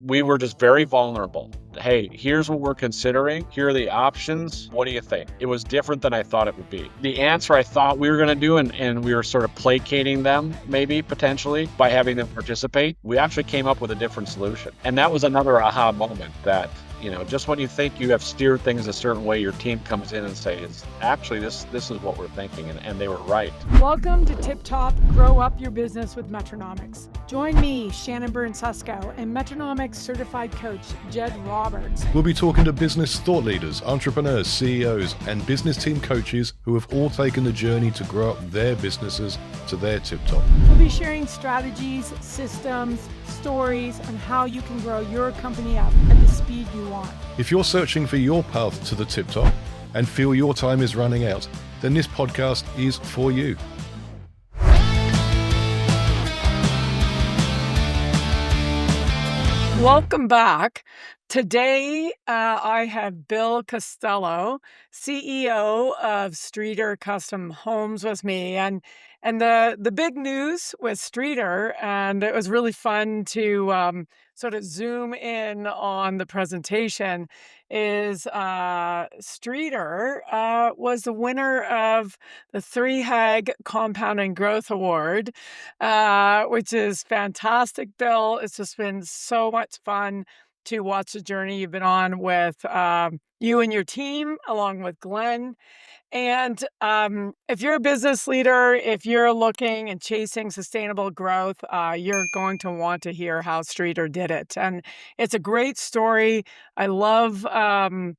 we were just very vulnerable. Hey, here's what we're considering. Here are the options. What do you think? It was different than I thought it would be. The answer I thought we were going to do, and we were sort of placating them, maybe potentially, by having them participate. We actually came up with a different solution. And that was another aha moment that, just when you think you have steered things a certain way, your team comes in and says, actually, this is what we're thinking. And they were right. Welcome to Tip Top Grow Up Your Business with Metronomics. Join me, Shannon Byrne Susko, and Metronomics certified coach, Jed Roberts. We'll be talking to business thought leaders, entrepreneurs, CEOs, and business team coaches who have all taken the journey to grow up their businesses to their tip top. We'll be sharing strategies, systems, stories, on how you can grow your company up at the speed you want. If you're searching for your path to the tip top and feel your time is running out, then this podcast is for you. Welcome back. Today, I have Bill Costello, CEO of Streeter Custom Homes with me. And the big news with Streeter, and it was really fun to sort of zoom in on the presentation, is Streeter was the winner of the 3HAG Compounding Growth Award, which is fantastic, Bill. It's just been so much fun to watch the journey you've been on with you and your team, along with Glenn. And if you're a business leader, if you're looking and chasing sustainable growth, you're going to want to hear how Streeter did it. And it's a great story. I love the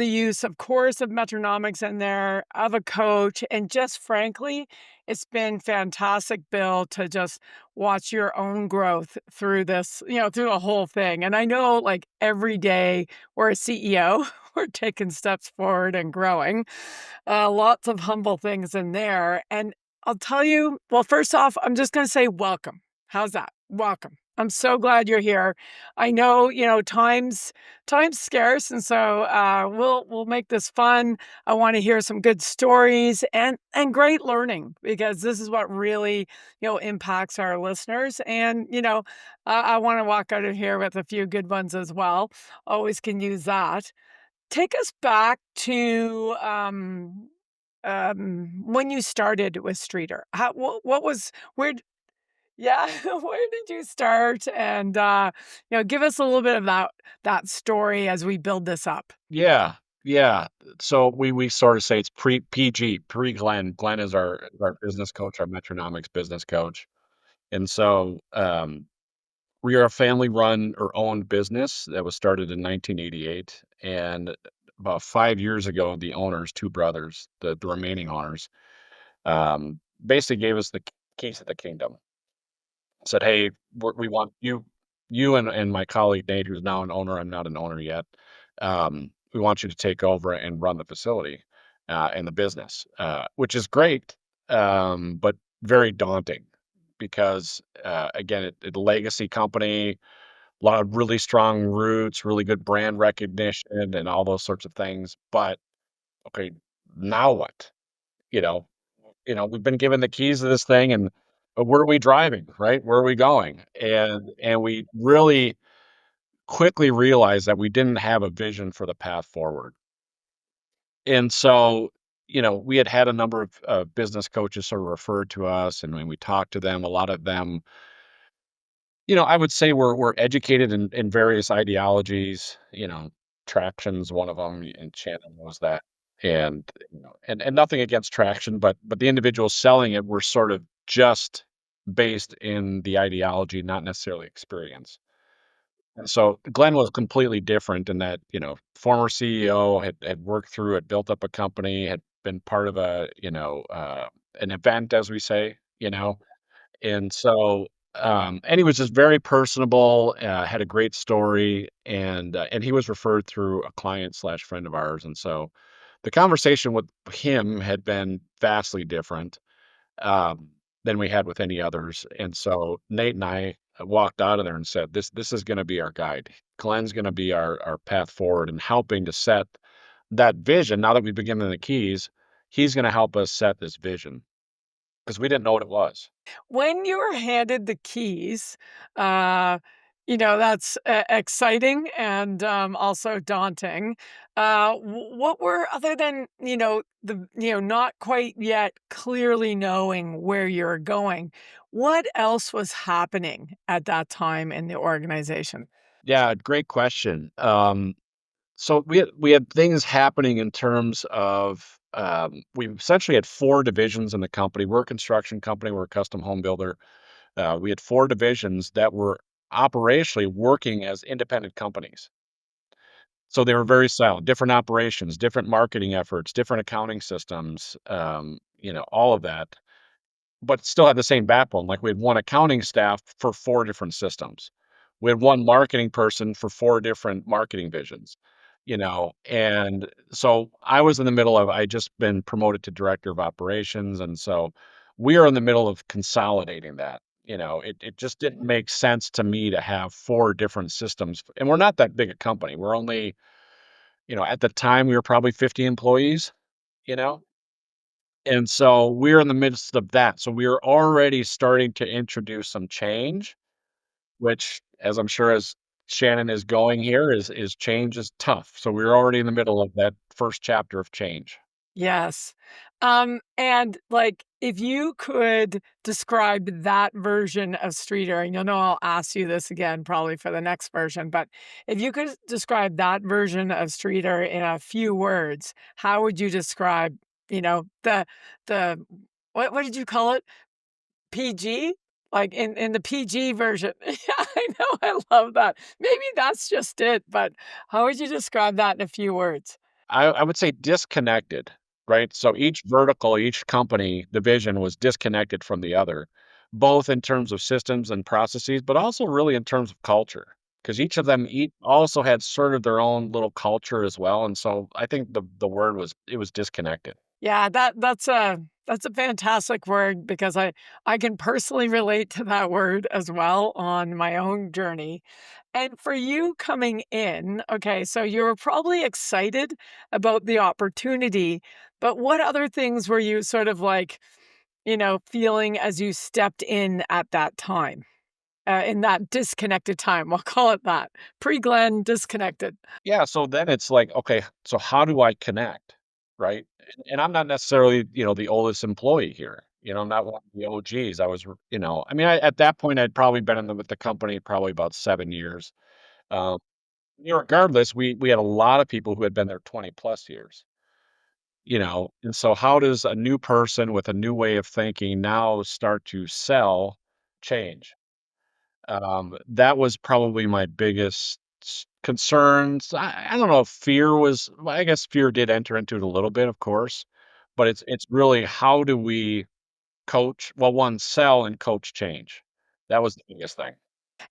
use, of course, of Metronomics in there, of a coach. And just frankly, it's been fantastic, Bill, to just watch your own growth through this, through the whole thing. And I know, like, every day we're a CEO, we're taking steps forward and growing. Lots of humble things in there. And I'll tell you, well, first off, I'm just going to say welcome. How's that? Welcome. I'm so glad you're here. I know, time's scarce, and so we'll make this fun. I want to hear some good stories and great learning, because this is what really impacts our listeners. And I want to walk out of here with a few good ones as well. Always can use that. Take us back to when you started with Streeter. What was where? Yeah, where did you start? And give us a little bit of that story as we build this up. Yeah. So we sort of say it's pre-PG, pre-Glenn. Glenn is our business coach, our Metronomics business coach. And so we are a family-run or owned business that was started in 1988. And about 5 years ago, the owners, two brothers, the remaining owners, basically gave us the keys to the kingdom. Said, hey, we want you and my colleague Nate, who's now an owner. I'm not an owner yet. We want you to take over and run the facility and the business, which is great, but very daunting because, again, it's a legacy company, a lot of really strong roots, really good brand recognition, and all those sorts of things. But okay, now what? You know, we've been given the keys to this thing, and where are we driving, right? Where are we going? And we really quickly realized that we didn't have a vision for the path forward. And so, we had a number of business coaches sort of referred to us, and when we talked to them, a lot of them, I would say we're educated in various ideologies. Traction's one of them, and Shannon knows that. And and nothing against traction, but the individuals selling it were sort of just based in the ideology, not necessarily experience. And so Glenn was completely different in that, former CEO had worked through it, built up a company, had been part of an event, as we say, and so, and he was just very personable, had a great story, and he was referred through a client slash friend of ours. And so the conversation with him had been vastly different than we had with any others. And so Nate and I walked out of there and said, this is going to be our guide. Glenn's going to be our path forward and helping to set that vision. Now that we've been given the keys, he's going to help us set this vision because we didn't know what it was. When you were handed the keys, uh, That's exciting and also daunting. What were, other than, not quite yet clearly knowing where you're going, what else was happening at that time in the organization? Yeah, great question. So we had things happening in terms of we essentially had four divisions in the company. We're a construction company. We're a custom home builder. We had four divisions that were operationally working as independent companies. So they were very silent, different operations, different marketing efforts, different accounting systems, all of that, but still had the same backbone. Like we had one accounting staff for four different systems. We had one marketing person for four different marketing visions, and so I was in the middle of, I just been promoted to director of operations. And so we are in the middle of consolidating that. It just didn't make sense to me to have four different systems. And we're not that big a company. We're only, at the time we were probably 50 employees, you know? And so we're in the midst of that. So we're already starting to introduce some change, which, as I'm sure as Shannon is going here, is change is tough. So we're already in the middle of that first chapter of change. Yes. And like, if you could describe that version of Streeter, and you'll know I'll ask you this again probably for the next version, but if you could describe that version of Streeter in a few words, how would you describe, the what did you call it? PG? Like in the PG version. Yeah, I know, I love that. Maybe that's just it, but how would you describe that in a few words? I would say disconnected, right? So each vertical, each company division was disconnected from the other, both in terms of systems and processes, but also really in terms of culture. Because each of them also had sort of their own little culture as well. And so I think the word was, it was disconnected. Yeah, that's a fantastic word because I can personally relate to that word as well on my own journey. And for you coming in, okay, so you were probably excited about the opportunity, but what other things were you sort of like, feeling as you stepped in at that time, in that disconnected time? We'll call it that. Pre-Glenn disconnected. Yeah, so then it's like, okay, so how do I connect, right? And I'm not necessarily, the oldest employee here. I'm not one of the OGs. I was, I mean, at that point, I'd probably been with the company probably about 7 years. Um, regardless, we had a lot of people who had been there 20 plus years. And so how does a new person with a new way of thinking now start to sell change? That was probably my biggest concerns. I don't know if fear was, well, I guess fear did enter into it a little bit, of course, but it's really how do we coach? Well, one, sell and coach change. That was the biggest thing.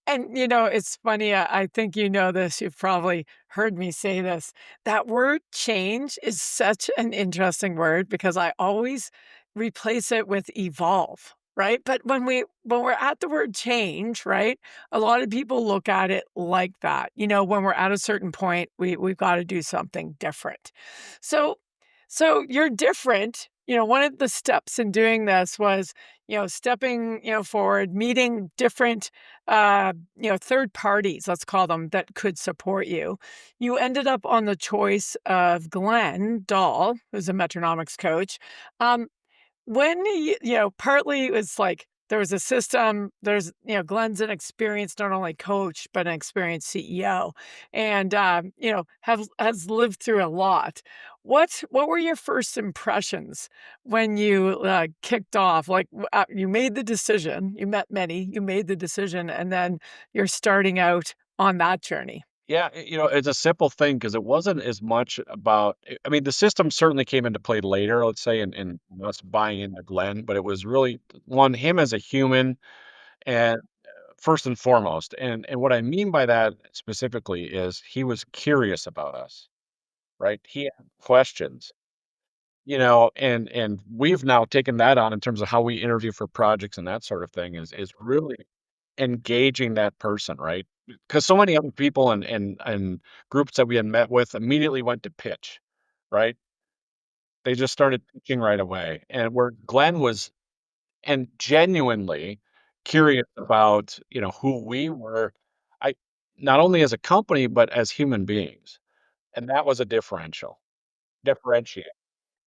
And, it's funny, I think you know this, you've probably heard me say this. That word change is such an interesting word because I always replace it with evolve, right? But when we're at the word change, right? A lot of people look at it like that. When we're at a certain point, we've got to do something different. So so you're different. One of the steps in doing this was, stepping, forward, meeting different third parties, let's call them, that could support you. You ended up on the choice of Glenn Dahl, who's a Metronomics coach. Um, when partly it was like there was a system, there's, Glenn's an experienced not only coach, but an experienced CEO and, has lived through a lot. What were your first impressions when you, kicked off? Like, you made the decision, you met many, you made the decision, and then you're starting out on that journey. Yeah, it's a simple thing because it wasn't as much about. I mean, the system certainly came into play later, let's say, in us buying into Glenn, but it was really one, him as a human, and first and foremost. And what I mean by that specifically is he was curious about us, right? He had questions, and we've now taken that on in terms of how we interview for projects and that sort of thing is really engaging that person, right? Because so many other people and groups that we had met with immediately went to pitch, right? They just started pitching right away. And where Glenn was and genuinely curious about, who we were. not only as a company, but as human beings. And that was a differentiate.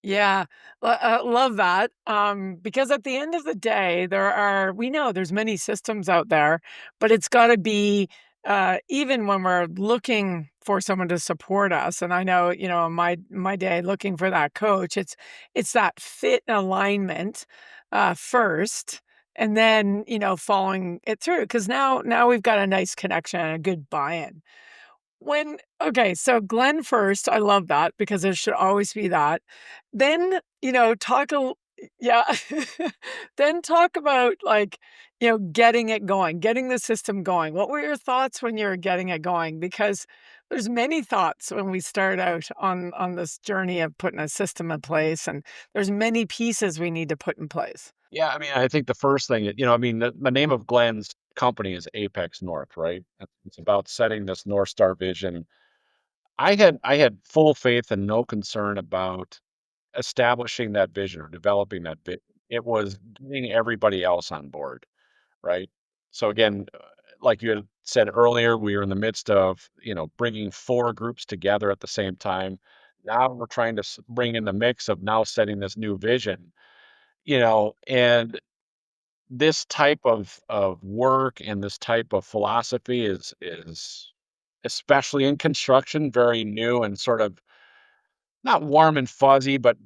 Yeah, love that. Because at the end of the day, we know there's many systems out there, but it's got to be even when we're looking for someone to support us. And I know, my day looking for that coach, it's that fit and alignment first, and then following it through. Because now we've got a nice connection and a good buy-in. When Okay, so Glenn first, I love that because there should always be that. Then, talk a yeah. Then talk about, like, getting it going, getting the system going. What were your thoughts when you were getting it going? Because there's many thoughts when we start out on this journey of putting a system in place, and there's many pieces we need to put in place. Yeah, I mean, I think the first thing, I mean, the name of Glenn's company is Apex North, right? It's about setting this North Star vision. I had full faith and no concern about establishing that vision or developing that vision. It was getting everybody else on board, right? So again, like you had said earlier, we were in the midst of, bringing 4 groups together at the same time. Now we're trying to bring in the mix of now setting this new vision, and this type of work and this type of philosophy is especially in construction very new and sort of not warm and fuzzy, but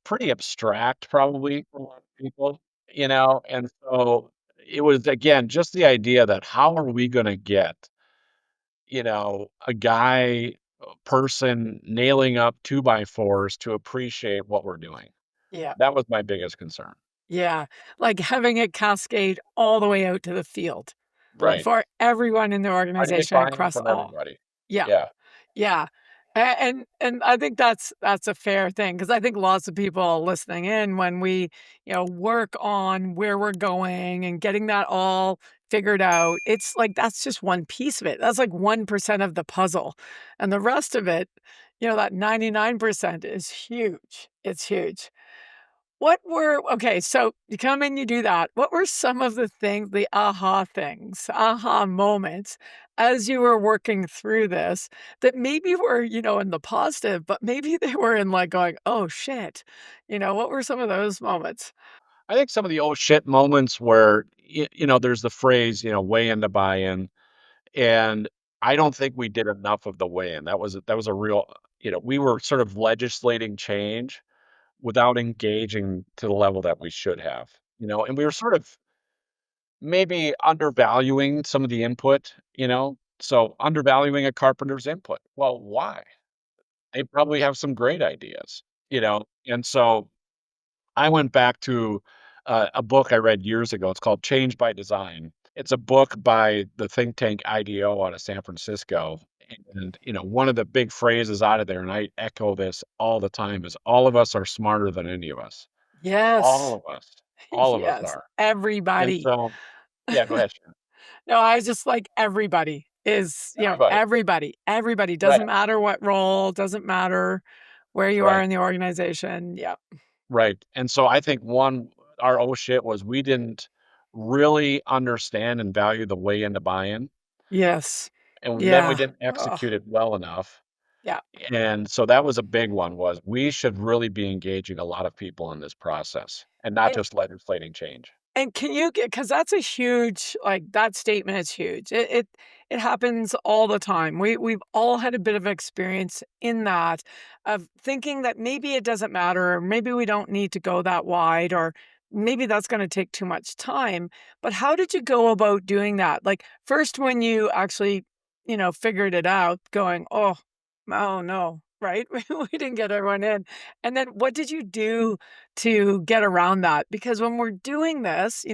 pretty abstract probably for a lot of people, and so it was, again, just the idea that how are we gonna get, a guy, a person nailing up 2 by 4s to appreciate what we're doing. Yeah. That was my biggest concern. Yeah, like having it cascade all the way out to the field Right. for everyone in the Try to get organization buy-in across from all. everybody. Yeah. Yeah. Yeah. And I think that's a fair thing because I think lots of people listening in when we, work on where we're going and getting that all figured out, it's like that's just one piece of it. That's like 1% of the puzzle. And the rest of it, that 99% is huge. It's huge. Okay, so you come in, you do that. What were some of the things, the aha moments as you were working through this that maybe were, in the positive, but maybe they were in like going, oh shit. What were some of those moments? I think some of the "oh shit" moments where, there's the phrase, "weigh in to buy-in," and I don't think we did enough of the weigh-in. That was a real, we were sort of legislating change without engaging to the level that we should have, and we were sort of maybe undervaluing some of the input, so undervaluing a carpenter's input. Well, why? They probably have some great ideas, and so I went back to a book I read years ago. It's called Change by Design. It's a book by the think tank IDEO out of San Francisco. And, one of the big phrases out of there, and I echo this all the time, is all of us are smarter than any of us. All Yes. of us. All of us Yes. are. And Everybody. so, yeah, go ahead, Shannon. No, I was just like everybody is, Everybody. everybody Right. doesn't matter what role, doesn't matter where you are Right. in the organization. Yeah. Right. And so I think our oh shit was we didn't really understand and value the way into buy-in. Yes. And then we Yeah. didn't Oh, execute it well enough. yeah. And so that was a big one was we should really be engaging a lot of people in this process and not And just legislating change. and can you get because that's a huge like, that statement is huge. It happens all the time. We've all had a bit of experience in that, of thinking that maybe it doesn't matter, or maybe we don't need to go that wide, or maybe that's gonna take too much time. But how did you go about doing that? Like, first when you actually, figured it out, going, "Oh, oh, no," right? We didn't get everyone in. And then what did you do to get around that? Because when we're doing this,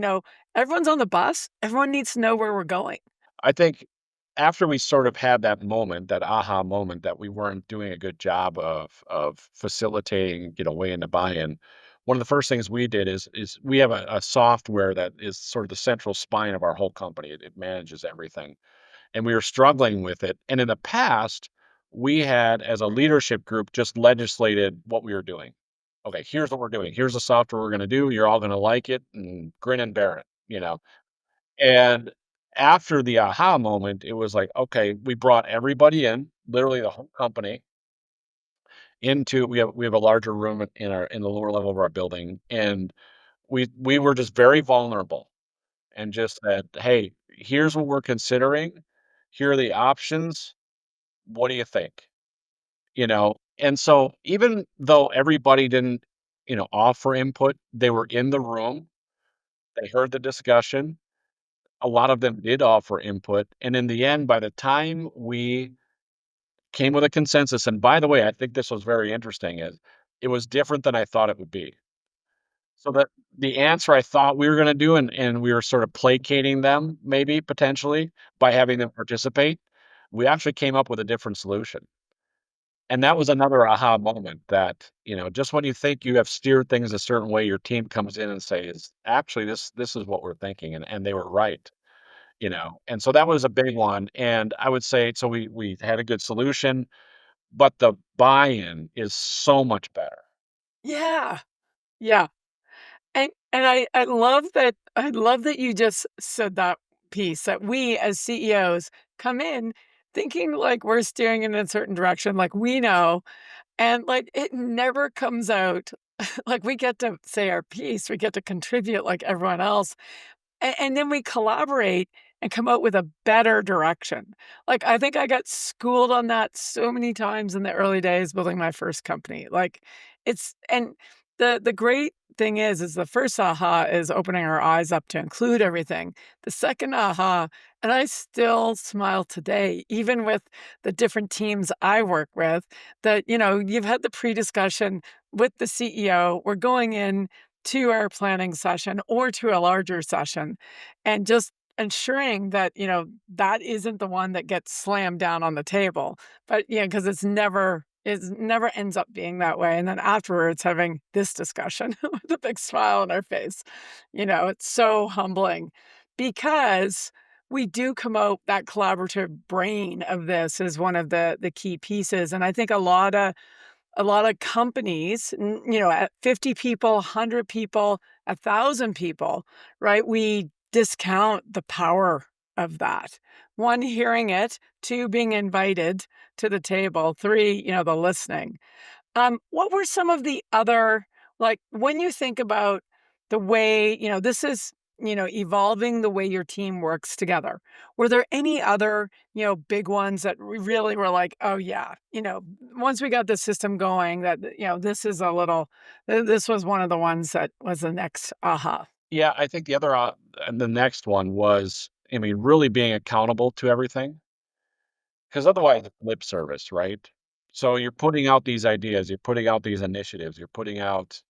everyone's on the bus, everyone needs to know where we're going. I think after we sort of had that moment, that aha moment that we weren't doing a good job of facilitating, way into buy-in, one of the first things we did is we have a software that is sort of the central spine of our whole company. It manages everything. And we were struggling with it. And in the past, we had, as a leadership group, just legislated what we were doing. Okay, here's what we're doing. Here's the software we're going to do. You're all going to like it and grin and bear it. And after the aha moment, it was like, okay, we brought everybody in, literally the whole company into we have a larger room in the lower level of our building, and we were just very vulnerable and just said, "Hey, here's what we're considering. Here are the options. What do you think?" You know? And so even though everybody didn't, offer input, they were in the room, they heard the discussion. A lot of them did offer input, and in the end, by the time we came with a consensus, and by the way, I think this was very interesting, is it was different than I thought it would be. So that the answer I thought we were gonna do, and we were sort of placating them maybe potentially by having them participate, we actually came up with a different solution. And that was another aha moment that, just when you think you have steered things a certain way, your team comes in and says, "Actually, this is what we're thinking," and they were right, And so that was a big one, and I would say so we had a good solution, but the buy-in is so much better. Yeah. Yeah. And I love that you just said that piece, that we as CEOs come in thinking like we're steering in a certain direction, like we know, and like it never comes out. Like we get to say our piece, we get to contribute like everyone else. And then we collaborate and come out with a better direction. Like, I think I got schooled on that so many times in the early days building my first company. Like, it's and the great thing is the first aha is opening our eyes up to include everything. The second aha, and I still smile today, even with the different teams I work with, that, you've had the pre-discussion with the CEO. We're going in to our planning session or to a larger session and just ensuring that that isn't the one that gets slammed down on the table, but because it's never ends up being that way, and then afterwards having this discussion with a big smile on our face. It's so humbling because we do come out, that collaborative brain of this is one of the key pieces, and I think a lot of companies, at 50 people, 100 people, 1,000 people, right? We discount the power of that. One, hearing it, two, being invited to the table, three, the listening. What were some of the other, like, when you think about the way, this is, evolving the way your team works together. Were there any other, big ones that really were like, oh yeah, once we got the system going, that, this is this was one of the ones that was the next aha. Yeah, I think and the next one was, I mean, really being accountable to everything, because otherwise it's lip service, right? So you're putting out these ideas, you're putting out these initiatives, you're putting out,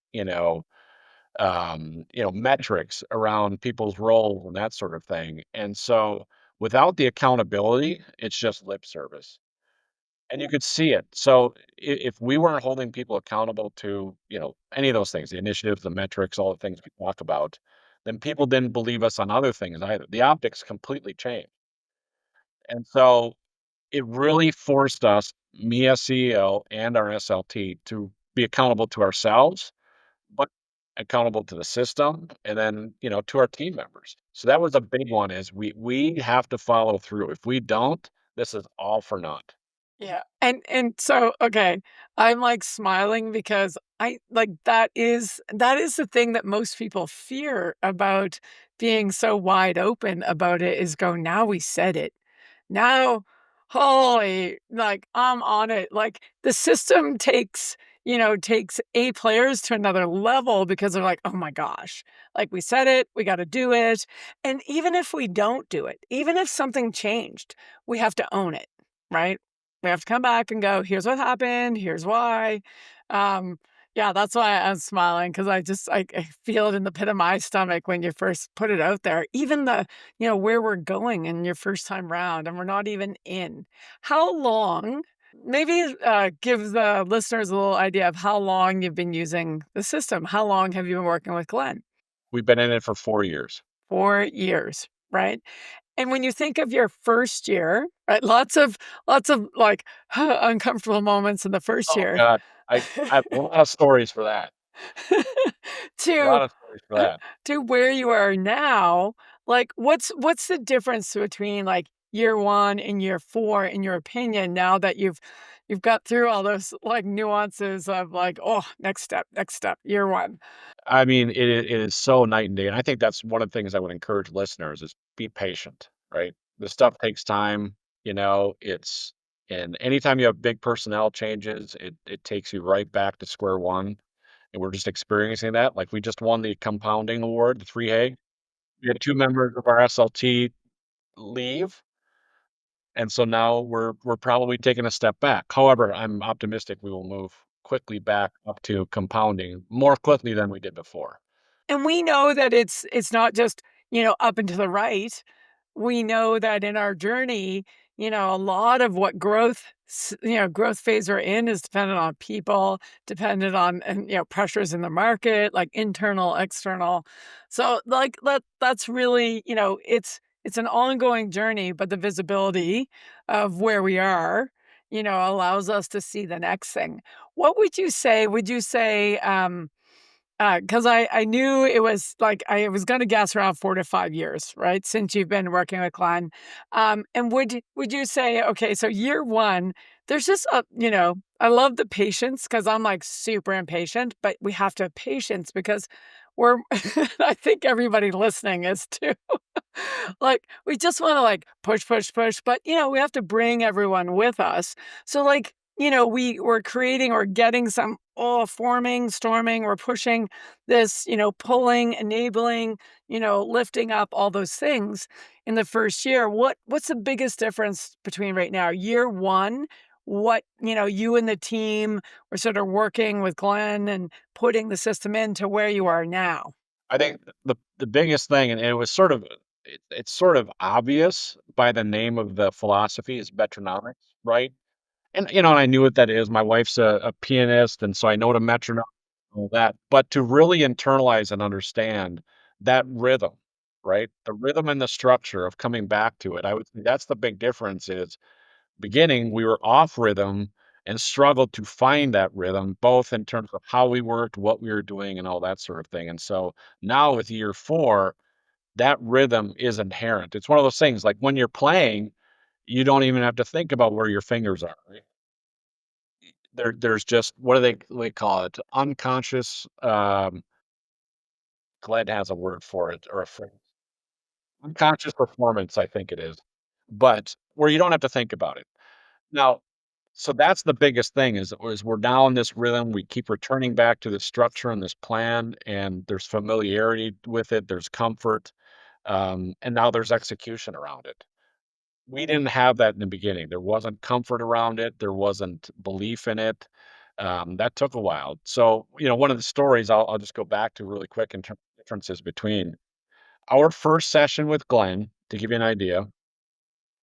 metrics around people's roles and that sort of thing. And so without the accountability, it's just lip service. And you could see it. So if we weren't holding people accountable to, any of those things, the initiatives, the metrics, all the things we talk about, then people didn't believe us on other things either. The optics completely changed. And so it really forced us, me as CEO and our SLT, to be accountable to ourselves, but accountable to the system and then, to our team members. So that was a big one is we have to follow through. If we don't, this is all for naught. Yeah. And so, okay, I'm, like, smiling because I like, that is the thing that most people fear about being so wide open about it is go, "Now we said it. Now, holy, like, I'm on it." Like, the system takes A players to another level because they're like, "Oh my gosh, like, we said it, we gotta do it." And even if we don't do it, even if something changed, we have to own it, right? We have to come back and go, "Here's what happened, here's why." Um, yeah, that's why I'm smiling because I feel it in the pit of my stomach when you first put it out there. Even where we're going in your first time round, and we're not even in. How long maybe, give the listeners a little idea of how long you've been using the system. How long have you been working with Glenn? We've been in it for 4 years. 4 years, right? And when you think of your first year, right, lots of, like, uncomfortable moments in the first Oh year. god. I have a lot of stories for that. A To lot of stories for that. to where you are now, Like, what's the difference between, like, year 1 and year 4, in your opinion, now that you've got through all those, like, nuances of, like, "Oh, next step, year 1." I mean, it is so night and day, and I think that's one of the things I would encourage listeners is be patient, right? This stuff takes time, it's and anytime you have big personnel changes, it takes you right back to square one, and we're just experiencing that. Like, we just won the compounding award, the 3A. We had 2 members of our SLT leave, and so now we're probably taking a step back. However, I'm optimistic we will move quickly back up to compounding more quickly than we did before. And we know that it's not just, up and to the right. We know that in our journey, a lot of what growth phase we're in is dependent on people, dependent on and pressures in the market, like internal, external. So like that's really, it's an ongoing journey, but the visibility of where we are, allows us to see the next thing. What would you say? Would you say 'cause I knew it was like I was gonna guess around 4 to 5 years, right, since you've been working with Glenn. And would you say, okay, so year 1, there's just I love the patience because 'cause I'm, like, super impatient, but we have to have patience because we're I think everybody listening is too. Like, we just wanna, like, push, push, push, but, we have to bring everyone with us. So, like, we're creating or getting some forming, storming, we're pushing this, pulling, enabling, lifting up, all those things in the first year. What's the biggest difference between right now? Year 1, what, you and the team were sort of working with Glenn and putting the system into where you are now. I think the biggest thing, and it was sort of it's sort of obvious by the name of the philosophy is Metronomics, right? And I knew what that is. My wife's a pianist, and so I know what a metronome, all that. But to really internalize and understand that rhythm, right? The rhythm and the structure of coming back to it. I would say that's the big difference is beginning, we were off rhythm and struggled to find that rhythm, both in terms of how we worked, what we were doing, and all that sort of thing. And so now with year 4, that rhythm is inherent. It's one of those things like when you're playing, you don't even have to think about where your fingers are. Right? There's just what do they call it? Unconscious. Glenn has a word for it or a phrase. Unconscious performance, I think it is, but where you don't have to think about it. Now, so that's the biggest thing is we're now in this rhythm. We keep returning back to the structure and this plan, and there's familiarity with it. There's comfort, and now there's execution around it. We didn't have that in the beginning. There wasn't comfort around it. There wasn't belief in it. That took a while. So, one of the stories I'll just go back to really quick in terms of differences between our first session with Glenn. To give you an idea,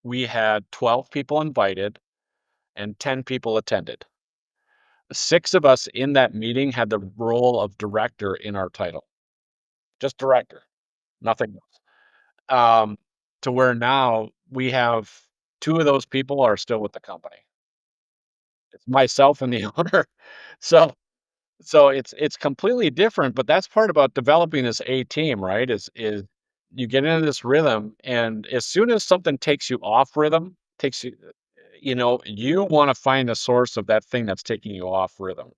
we had 12 people invited and 10 people attended. 6 of us in that meeting had the role of director in our title, just director, nothing else. To where now we have 2 of those people are still with the company. It's myself and the owner. So it's completely different, but that's part about developing this A team, right? Is you get into this rhythm, and as soon as something takes you off rhythm, takes you you wanna find the source of that thing that's taking you off rhythm,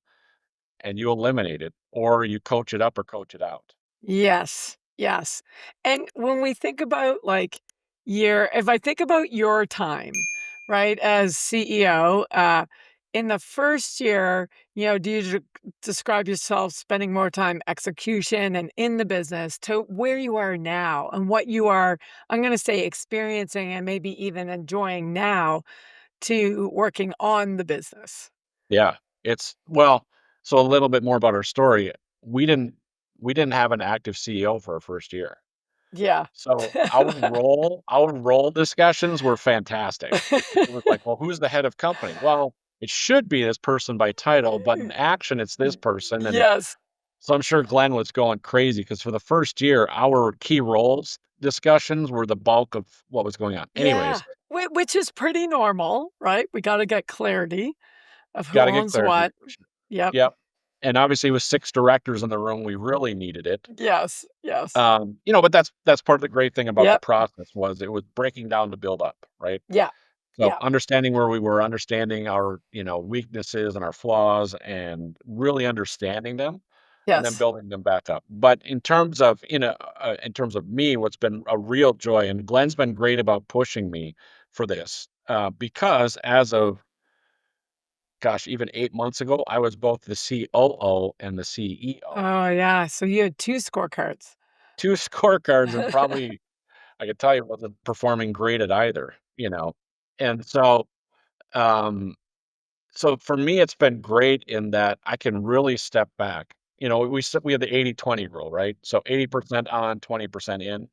and you eliminate it, or you coach it up or coach it out. Yes, yes. And when we think about like if I think about your time, right, as CEO, in the first year, do you describe yourself spending more time execution and in the business to where you are now and what you are, I'm going to say, experiencing and maybe even enjoying now to working on the business? Yeah, well, so a little bit more about our story. We didn't we didn't have an active CEO for our first year. Yeah. So our role discussions were fantastic. It was like, "Well, who's the head of company?" Well, it should be this person by title, but in action, it's this person, and Yes. so I'm sure Glenn was going crazy because for the first year, our key roles discussions were the bulk of what was going on. Yeah, Anyways, which is pretty normal, right? We gotta get clarity of who gotta get owns clarity. what. Yep. Yep. and obviously with 6 directors in the room, we really needed it. Yes, yes. But that's part of the great thing about the Yep. process was it was breaking down to build up, right? Yeah. So Yeah. understanding where we were, understanding our, weaknesses and our flaws and really understanding them and then Yes. building them back up. But in terms of me, what's been a real joy, and Glenn's been great about pushing me for this, because as of, gosh, even 8 months ago, I was both the COO and the CEO. Oh, yeah. So you had 2 scorecards. Two scorecards, and probably I could tell you wasn't performing great at either, and um, so for me, it's been great in that I can really step back. We have the 80-20 rule, right? So 80% on, 20% in.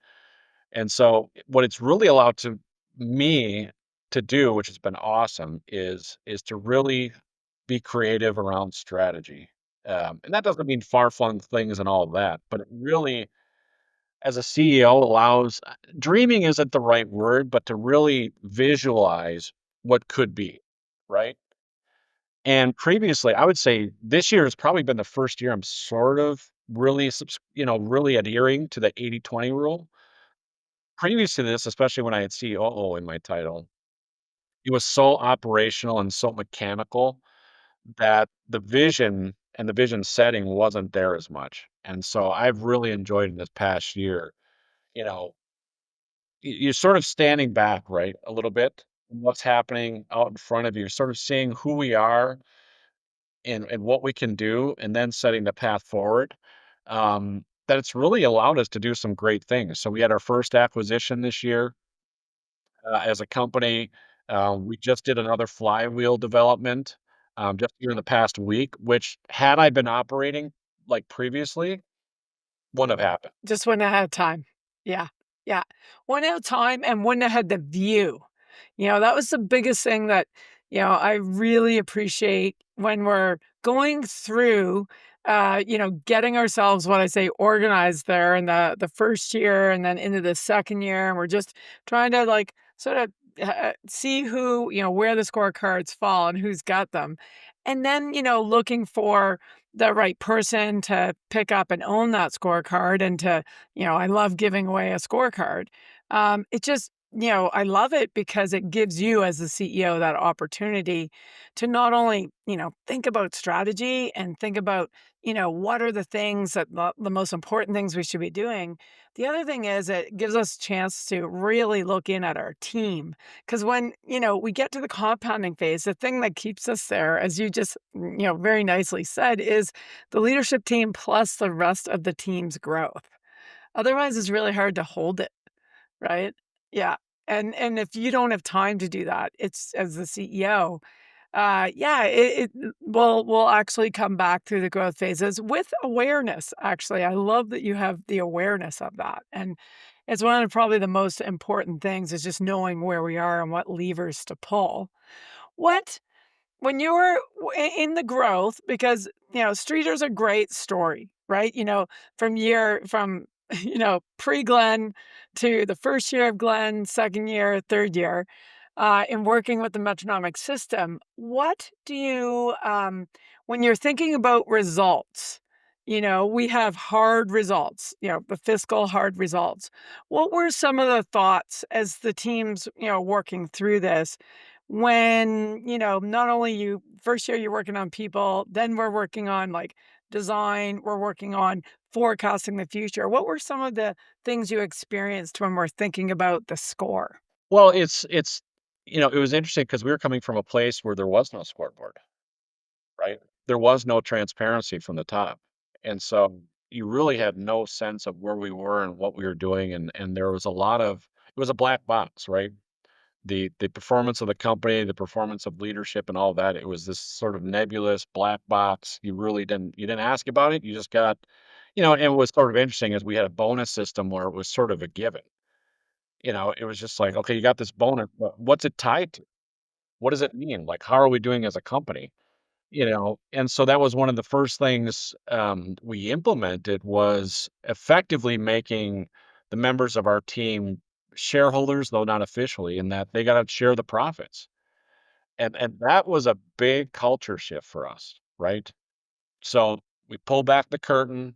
And so what it's really allowed to me to do, which has been awesome, is to really be creative around strategy. And that doesn't mean far-flung things and all of that, but it really, as a CEO, allows dreaming isn't the right word, but to really visualize what could be, right? And previously, I would say this year has probably been the first year I'm sort of really, really adhering to the 80-20 rule. Previous to this, especially when I had COO in my title, it was so operational and so mechanical that the vision and the vision setting wasn't there as much. And so I've really enjoyed in this past year, you know, you're sort of standing back, right, a little bit, from what's happening out in front of you, sort of seeing who we are and what we can do, and then setting the path forward. That it's really allowed us to do some great things. So we had our first acquisition this year as a company. We just did another flywheel development just here in the past week, which had I been operating like previously, wouldn't have happened. Just wouldn't have had time. Yeah, yeah. Wouldn't have time and wouldn't have had the view. That was the biggest thing that, I really appreciate when we're going through, getting ourselves, what I say, organized there in the first year and then into the second year. And we're just trying to like sort of see who, where the scorecards fall and who's got them. And then, looking for the right person to pick up and own that scorecard and to, I love giving away a scorecard. It just, I love it because it gives you as the CEO that opportunity to not only, think about strategy and think about, what are the things that the most important things we should be doing. The other thing is it gives us a chance to really look in at our team. Because when, we get to the compounding phase, the thing that keeps us there, as you just, very nicely said, is the leadership team plus the rest of the team's growth. Otherwise, it's really hard to hold it, right? Yeah. And if you don't have time to do that, it's as the CEO, yeah, it will actually come back through the growth phases with awareness. Actually, I love that you have the awareness of that, and it's one of probably the most important things is just knowing where we are and what levers to pull. What when you were in the growth, because Streeter's a great story, right? From pre-Glenn to the first year of Glenn, second year, third year, in working with the Metronomics system. What do you when you're thinking about results? We have hard results, the fiscal hard results. What were some of the thoughts as the teams, working through this when, not only you first year you're working on people, then we're working on like design, we're working on forecasting the future. What were some of the things you experienced when we're thinking about the score? Well, it was interesting because we were coming from a place where there was no scoreboard, right? There was no transparency from the top. And so you really had no sense of where we were and what we were doing. And there was it was a black box, right? The performance of the company, the performance of leadership and all that, it was this sort of nebulous black box. You didn't ask about it. You just got, and it was sort of interesting as we had a bonus system where it was sort of a given. It was just like, okay, you got this bonus, but what's it tied to? What does it mean? Like, how are we doing as a company? And so that was one of the first things we implemented was effectively making the members of our team shareholders, though not officially, in that they got to share the profits. And that was a big culture shift for us, right? So we pulled back the curtain,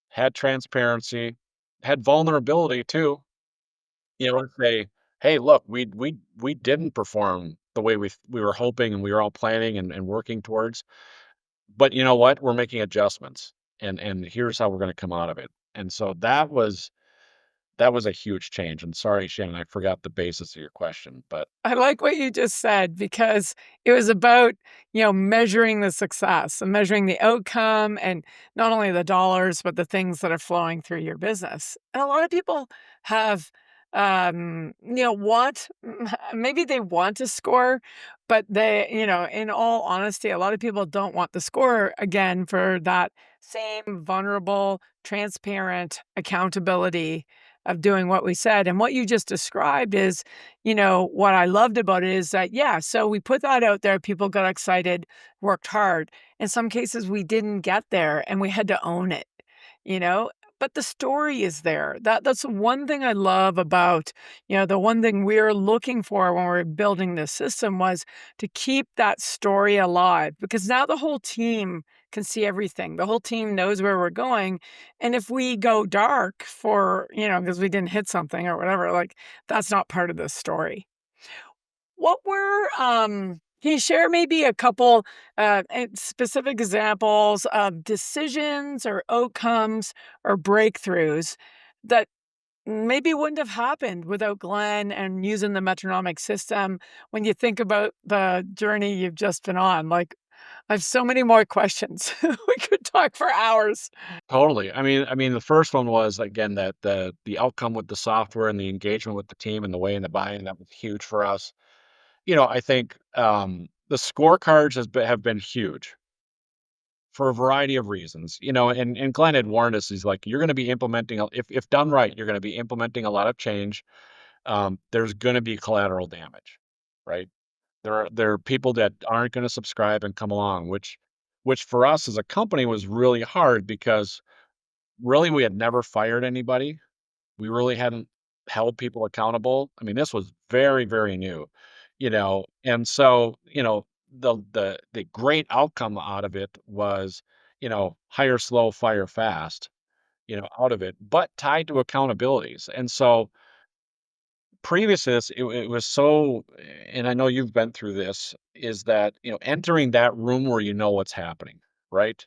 had transparency, had vulnerability too, to say, "Hey, look, we didn't perform the way we were hoping and we were all planning and working towards. But you know what? We're making adjustments, and here's how we're gonna come out of it." And so that was a huge change, and sorry, Shannon, I forgot the basis of your question, but I like what you just said because it was about, measuring the success and measuring the outcome and not only the dollars, but the things that are flowing through your business. And a lot of people have, maybe they want to score, but in all honesty, a lot of people don't want the score again for that same vulnerable, transparent accountability of doing what we said. And what you just described is, what I loved about it is that, yeah, so we put that out there, people got excited, worked hard. In some cases, we didn't get there and we had to own it, you know? But the story is there. That's one thing I love about, the one thing we're looking for when we're building this system was to keep that story alive because now the whole team can see everything. The whole team knows where we're going. And if we go dark for, because we didn't hit something or whatever, like that's not part of the story. What were can you share maybe a couple specific examples of decisions or outcomes or breakthroughs that maybe wouldn't have happened without Glenn and using the metronomic system when you think about the journey you've just been on? Like, I have so many more questions. We could talk for hours. totally. I mean, the first one was, again, that the outcome with the software and the engagement with the team and the way and the buy-in, that was huge for us. I think, the scorecards have been huge for a variety of reasons, and Glenn had warned us, he's like, "You're gonna be implementing a if done right, you're gonna be implementing a lot of change. There's gonna be collateral damage, right? There are people that aren't gonna subscribe and come along," which for us as a company was really hard because really we had never fired anybody. We really hadn't held people accountable. I mean, this was very, very new, and so, the great outcome out of it was, hire slow, fire fast, out of it, but tied to accountabilities. And so previous to this, it was so, and I know you've been through this, is that, entering that room where you know what's happening, right?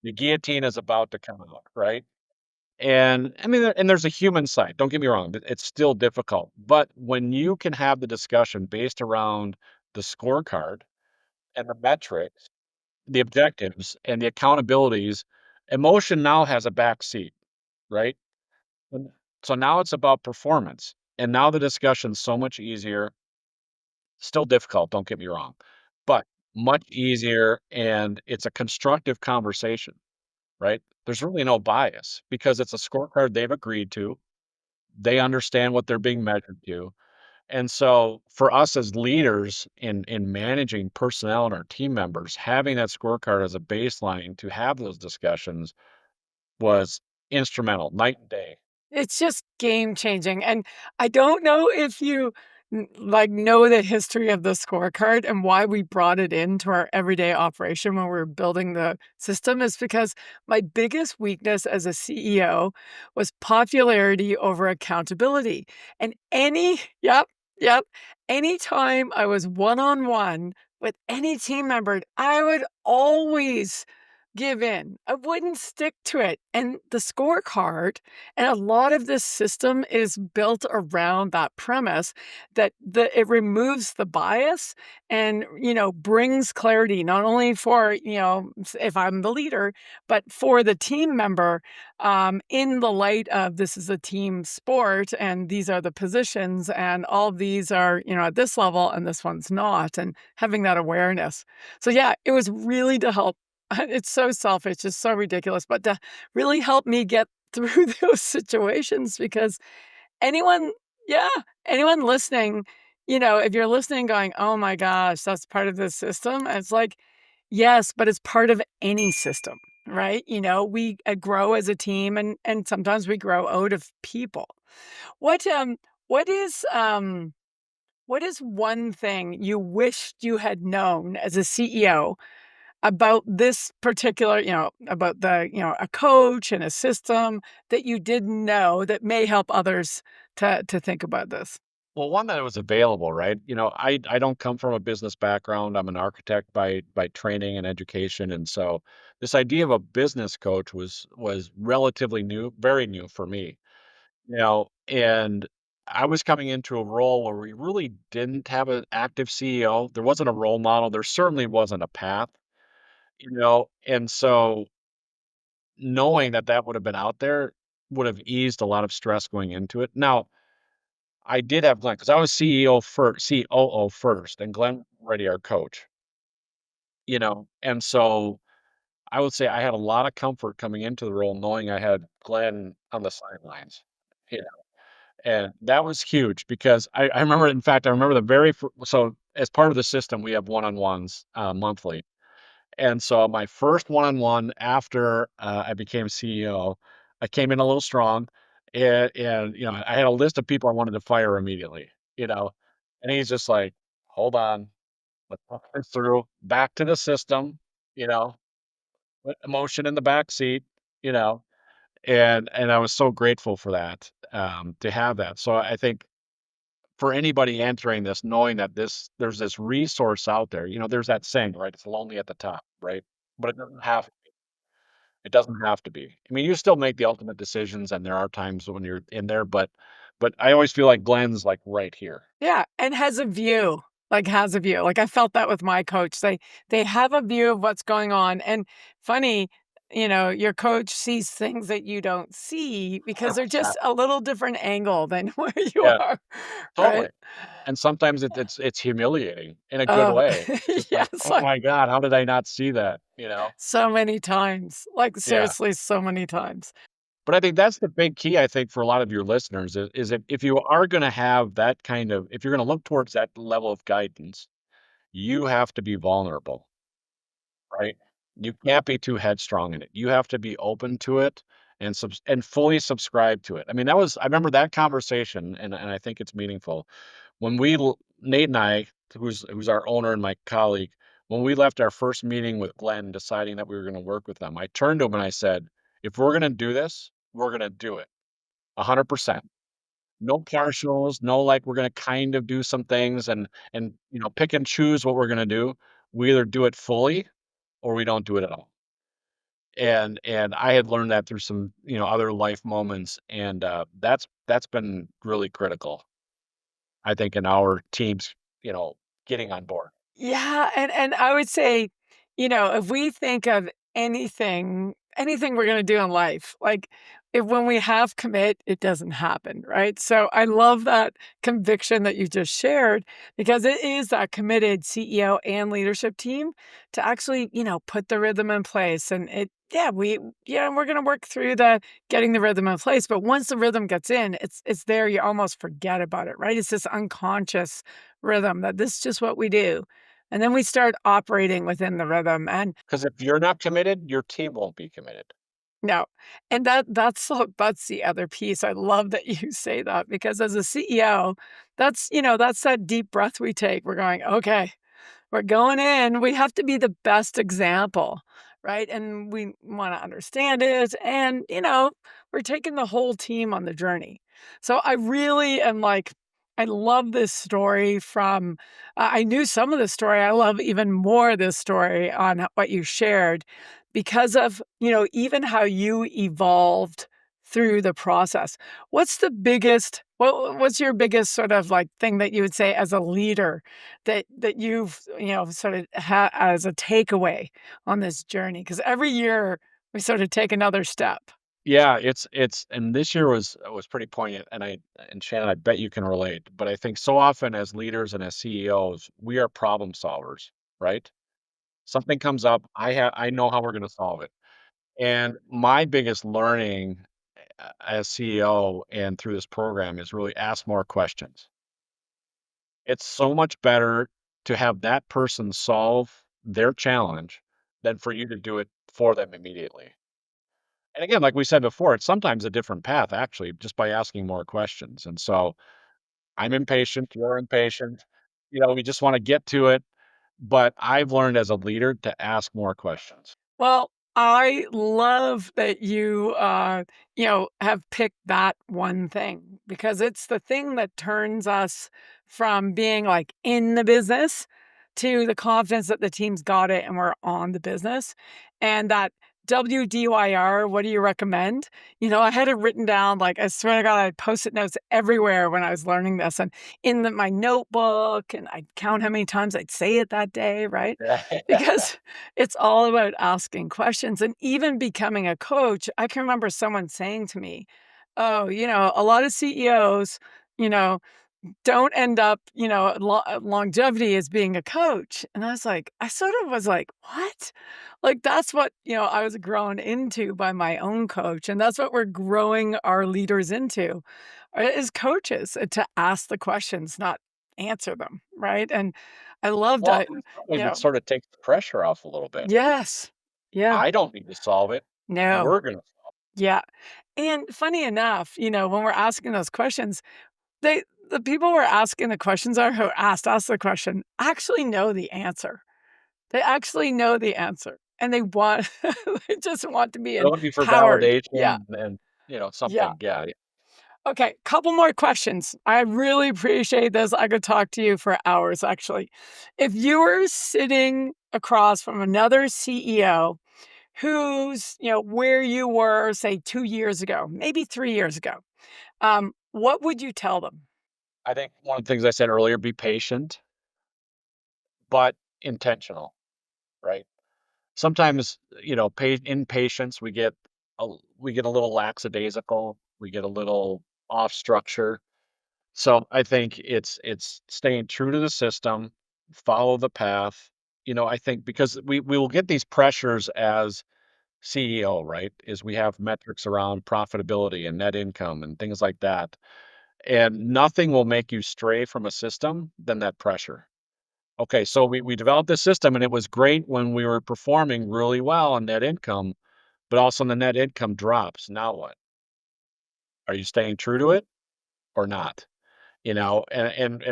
The guillotine is about to come out, right? And I mean, and there's a human side. Don't get me wrong; it's still difficult. But when you can have the discussion based around the scorecard and the metrics, the objectives, and the accountabilities, emotion now has a back seat, right? And so now it's about performance, and now the discussion's so much easier. Still difficult. Don't get me wrong, but much easier, and it's a constructive conversation, right? There's really no bias because it's a scorecard they've agreed to. They understand what they're being measured to. And so for us as leaders in managing personnel and our team members, having that scorecard as a baseline to have those discussions was instrumental, night and day. It's just game changing, and I don't know if you know the history of the scorecard and why we brought it into our everyday operation when we were building the system is because my biggest weakness as a CEO was popularity over accountability. And yep, anytime I was one-on-one with any team member, I would always give in. I wouldn't stick to it. And the scorecard and a lot of this system is built around that premise that it removes the bias and, brings clarity, not only for, if I'm the leader, but for the team member, in the light of this is a team sport and these are the positions and all of these are, at this level and this one's not, and having that awareness. So yeah, it was really to help. It's so selfish, it's so ridiculous, but to really help me get through those situations because anyone yeah, anyone listening, if you're listening going, "Oh my gosh, that's part of the system," and it's like, yes, but it's part of any system, right? We grow as a team and sometimes we grow out of people. What, what is, um, what is one thing you wished you had known as a CEO about this particular, about a coach and a system that you didn't know that may help others to think about this? Well, one that was available, right? I don't come from a business background. I'm an architect by training and education, and so this idea of a business coach was relatively new, very new for me. And I was coming into a role where we really didn't have an active CEO. There wasn't a role model. There certainly wasn't a path, and so knowing that that would have been out there would have eased a lot of stress going into it. Now, I did have Glenn because I was CEO first, COO first, and Glenn was already our coach, and so I would say I had a lot of comfort coming into the role knowing I had Glenn on the sidelines, you know, and that was huge because I remember, in fact, I remember the so as part of the system, we have one-on-ones monthly. And so my first one-on-one after, I became CEO, I came in a little strong, and, I had a list of people I wanted to fire immediately, you know? And he's just like, "Hold on, let's talk this through, back to the system," you know? Put emotion in the back seat, you know? And I was so grateful for that, to have that. So I think for anybody entering this, knowing that there's this resource out there, there's that saying, right? It's lonely at the top, right? But it doesn't have to be. I mean, you still make the ultimate decisions, and there are times when you're in there, but I always feel like Glenn's like right here. Yeah, and has a view, has a view. Like, I felt that with my coach. They have a view of what's going on, and funny, your coach sees things that you don't see because they're 100%. just a little different angle than where you Yeah, are, right? totally. And sometimes it's humiliating in a good Oh, way. It's just like, yes, oh my God, how did I not see that? so many times, Yeah. seriously, so many times. But I think that's the big key, I think, for a lot of your listeners is if you are going to have that kind of, if you're going to look towards that level of guidance, you have to be vulnerable, right? You can't be too headstrong in it. You have to be open to it and fully subscribe to it. I mean, I remember that conversation, and I think it's meaningful. When Nate and I, who's our owner and my colleague, when we left our first meeting with Glenn, deciding that we were going to work with them, I turned to him and I said, "If we're going to do this, we're going to do it 100%. No partials, no like we're going to kind of do some things and pick and choose what we're going to do. We either do it fully or we don't do it at all." And I had learned that through some other life moments, and that's been really critical, I think, in our teams, getting on board. Yeah, and I would say, if we think of anything we're gonna do in life, like, if when we have commit, it doesn't happen, right? So I love that conviction that you just shared because it is that committed CEO and leadership team to actually, put the rhythm in place, and we're gonna work through the getting the rhythm in place, but once the rhythm gets in, it's there, you almost forget about it, right? It's this unconscious rhythm that this is just what we do. And then we start operating within the rhythm, and Because if you're not committed, your team won't be committed. no, and that's the other piece. I love that you say that because as a CEO, that's that deep breath we take. We're going, "Okay, we're going in." We have to be the best example, right? And we wanna understand it, and, we're taking the whole team on the journey. So I really am like, I love this story from I knew some of the story, I love even more this story on what you shared because of, even how you evolved through the process. What's your biggest sort of, like, thing that you would say as a leader that you've, sort of as a takeaway on this journey? Because every year we sort of take another step. Yeah, and this year was pretty poignant, and Shannon, I bet you can relate. But I think so often as leaders and as CEOs, we are problem solvers, right? Something comes up, I know how we're going to solve it. And my biggest learning as CEO and through this program is really ask more questions. It's so much better to have that person solve their challenge than for you to do it for them immediately. And again, like we said before, it's sometimes a different path actually just by asking more questions. And so I'm impatient, you're impatient. We just want to get to it. but I've learned as a leader to ask more questions. Well, I love that you have picked that one thing because it's the thing that turns us from being like in the business to the confidence that the team's got it and we're on the business. And that WDYR, what do you recommend? I had it written down, like, I swear to God, I had post-it notes everywhere when I was learning this and in my notebook, and I'd count how many times I'd say it that day, right? Because it's all about asking questions, and even becoming a coach, I can remember someone saying to me, "Oh, a lot of CEOs, you know, don't end up, longevity as being a coach." And I sort of was like, "What?" Like, that's what, I was grown into by my own coach, and that's what we're growing our leaders into, is coaches, to ask the questions, not answer them, right? And I loved Well, it, in some ways, you it know sort of takes the pressure off a little bit. Yes. Yeah. I don't need to solve it. No. We're gonna Yeah. And funny enough, when we're asking those questions, the people we're asking the questions are who asked us the question actually know the answer. They actually know the answer, and they want they just want to be they're looking for empowered. Yeah. validation and, Yeah. something. Yeah. Okay, couple more questions. I really appreciate this. I could talk to you for hours, actually. If you were sitting across from another CEO who's, where you were, say, 2 years ago, maybe 3 years ago, what would you tell them? I think one of the things I said earlier, be patient, but intentional, right? Sometimes, in patience, we get a little lackadaisical, we get a little off structure. So I think it's staying true to the system, follow the path. I think because we will get these pressures as CEO, right? Is we have metrics around profitability and net income and things like that. And nothing will make you stray from a system than that pressure. Okay, so we developed this system and it was great when we were performing really well on net income, but also the net income drops. Now what? Are you staying true to it or not? And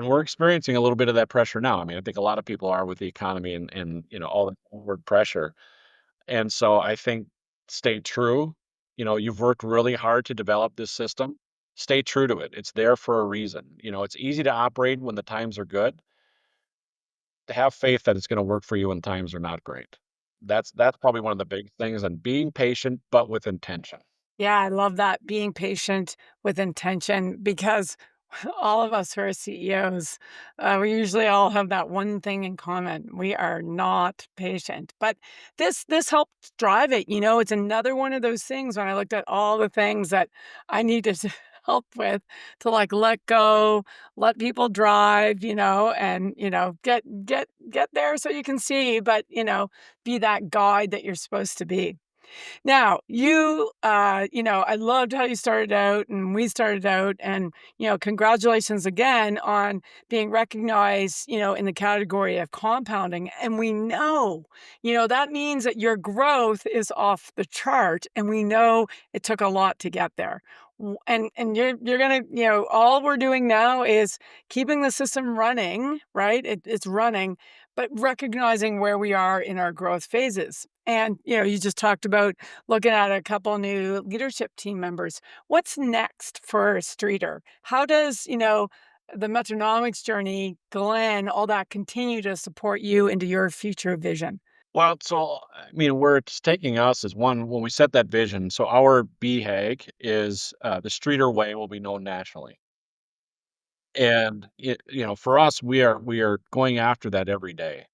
we're experiencing a little bit of that pressure now. I mean, I think a lot of people are with the economy and all the forward pressure. And so I think stay true. You've worked really hard to develop this system. Stay true to it. It's there for a reason. It's easy to operate when the times are good. To have faith that it's going to work for you when times are not great. That's probably one of the big things, and being patient, but with intention. Yeah, I love that, being patient with intention, because all of us who are CEOs, we usually all have that one thing in common. We are not patient. But this helped drive it. It's another one of those things when I looked at all the things that I needed to help with, to like let go, let people drive, and get there so you can see, but be that guide that you're supposed to be. Now, I loved how you started out and we started out, and, congratulations again on being recognized, in the category of compounding. And we know, that means that your growth is off the chart, and we know it took a lot to get there. And you're gonna, all we're doing now is keeping the system running, right? It's running, but recognizing where we are in our growth phases. And, you just talked about looking at a couple new leadership team members. What's next for Streeter? How does, the Metronomics journey, Glenn, all that continue to support you into your future vision? Well, so I mean, where it's taking us is one when we set that vision. So our BHAG is the Streeter Way will be known nationally, and for us, we are going after that every day.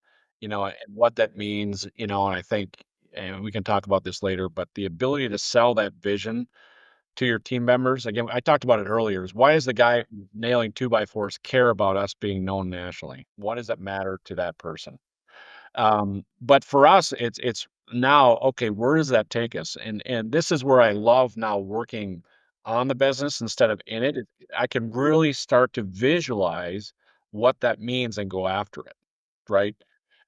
And what that means, and I think, and we can talk about this later, but the ability to sell that vision to your team members. Again, I talked about it earlier. Is why does the guy nailing two by fours care about us being known nationally? What does that matter to that person? But for us, it's now okay. Where does that take us? And this is where I love now working on the business instead of in it. I can really start to visualize what that means and go after it, right?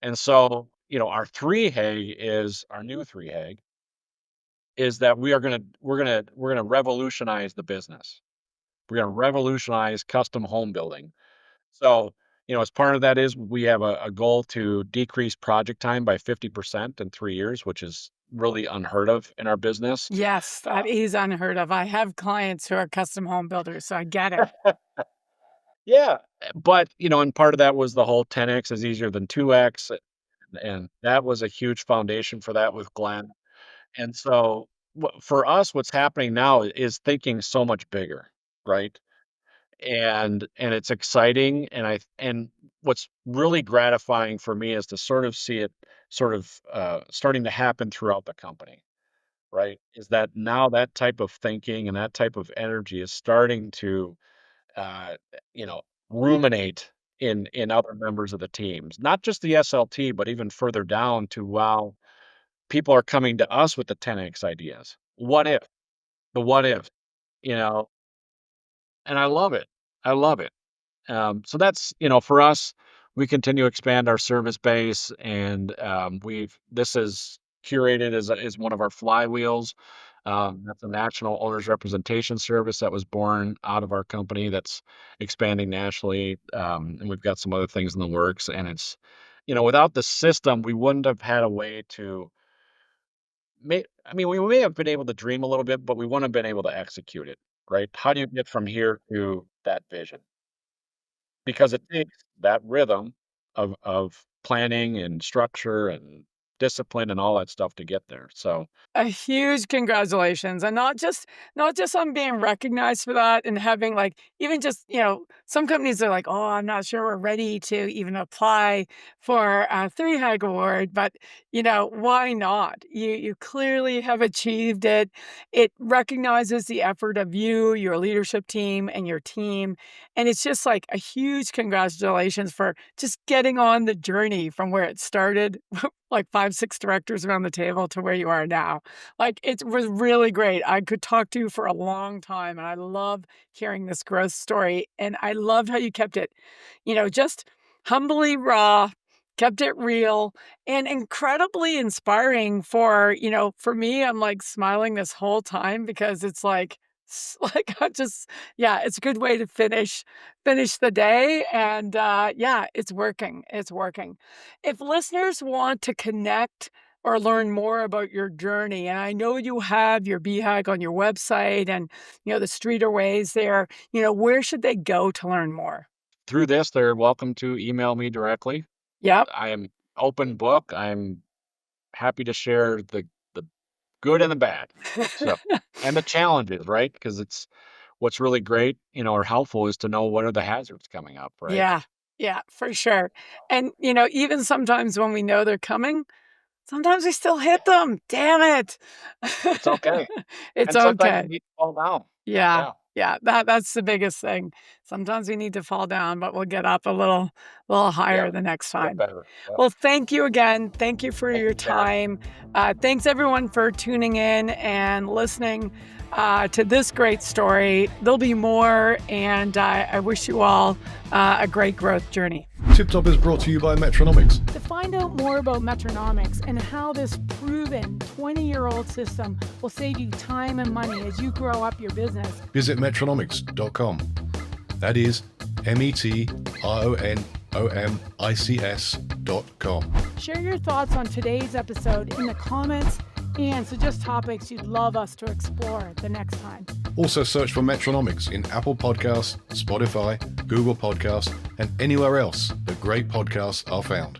And so, our three Hague is our new three Hague is that we're gonna revolutionize the business. We're gonna revolutionize custom home building. So, as part of that is we have a goal to decrease project time by 50% in 3 years, which is really unheard of in our business. Yes, Uh, that is unheard of. I have clients who are custom home builders, so I get it. yeah, but and part of that was the whole 10x is easier than 2x, and that was a huge foundation for that with Glenn. And so for us, what's happening now is thinking so much bigger, right? And it's exciting, and what's really gratifying for me is to sort of see it sort of starting to happen throughout the company, right? Is that now that type of thinking and that type of energy is starting to uh, you know ruminate in other members of the teams, not just the SLT, but even further down to, wow, people are coming to us with the 10x ideas. What if? The what if, you know, and I love it. I love it. So that's, for us, we continue to expand our service base, and this is curated as one of our flywheels. That's a national owners representation service that was born out of our company that's expanding nationally. And we've got some other things in the works. And without the system, we wouldn't have had a way to we may have been able to dream a little bit, but we wouldn't have been able to execute it, right? How do you get from here to that vision? Because it takes that rhythm of planning and structure and discipline and all that stuff to get there. So, A huge congratulations, and not just on being recognized for that and having, like, even just, some companies are like, "Oh, I'm not sure we're ready to even apply for a 3 HAG award," but, why not? You clearly have achieved it. It recognizes the effort of you, your leadership team, and your team, and it's just like a huge congratulations for just getting on the journey from where it started, like 5, 6 directors around the table, to where you are now. Like, it was really great. I could talk to you for a long time, and I love hearing this growth story, and I loved how you kept it, just humbly raw, kept it real, and incredibly inspiring for me. I'm, like, smiling this whole time because it's like, like, I just yeah, it's a good way to finish the day, and, yeah, it's working, it's working. If listeners want to connect or learn more about your journey, and I know you have your BHAG on your website and, the streeter ways there, where should they go to learn more? through this, they're welcome to email me directly. Yep. I am open book. I'm happy to share the good and the bad. So, and the challenges, right? Because it's what's really great, or helpful is to know what are the hazards coming up, right? Yeah. Yeah, for sure. And, even sometimes when we know they're coming, sometimes we still hit them. Damn it. It's okay. It's And sometimes you okay. need to fall down. Yeah. Yeah. Yeah, that's the biggest thing. Sometimes we need to fall down, but we'll get up a little higher Yeah. the next Get time. better. Yep. Well, thank you again. Thank you for Thank your you, Shannon. time. Thanks everyone for tuning in and listening to this great story. There'll be more, and I wish you all a great growth journey. Tip Top is brought to you by Metronomics. To find out more about Metronomics and how this proven 20-year-old system will save you time and money as you grow up your business, Visit metronomics.com. That is metronomics.com. share your thoughts on today's episode in the comments and suggest topics you'd love us to explore the next time. Also search for Metronomics in Apple Podcasts, Spotify, Google Podcasts, and anywhere else that great podcasts are found.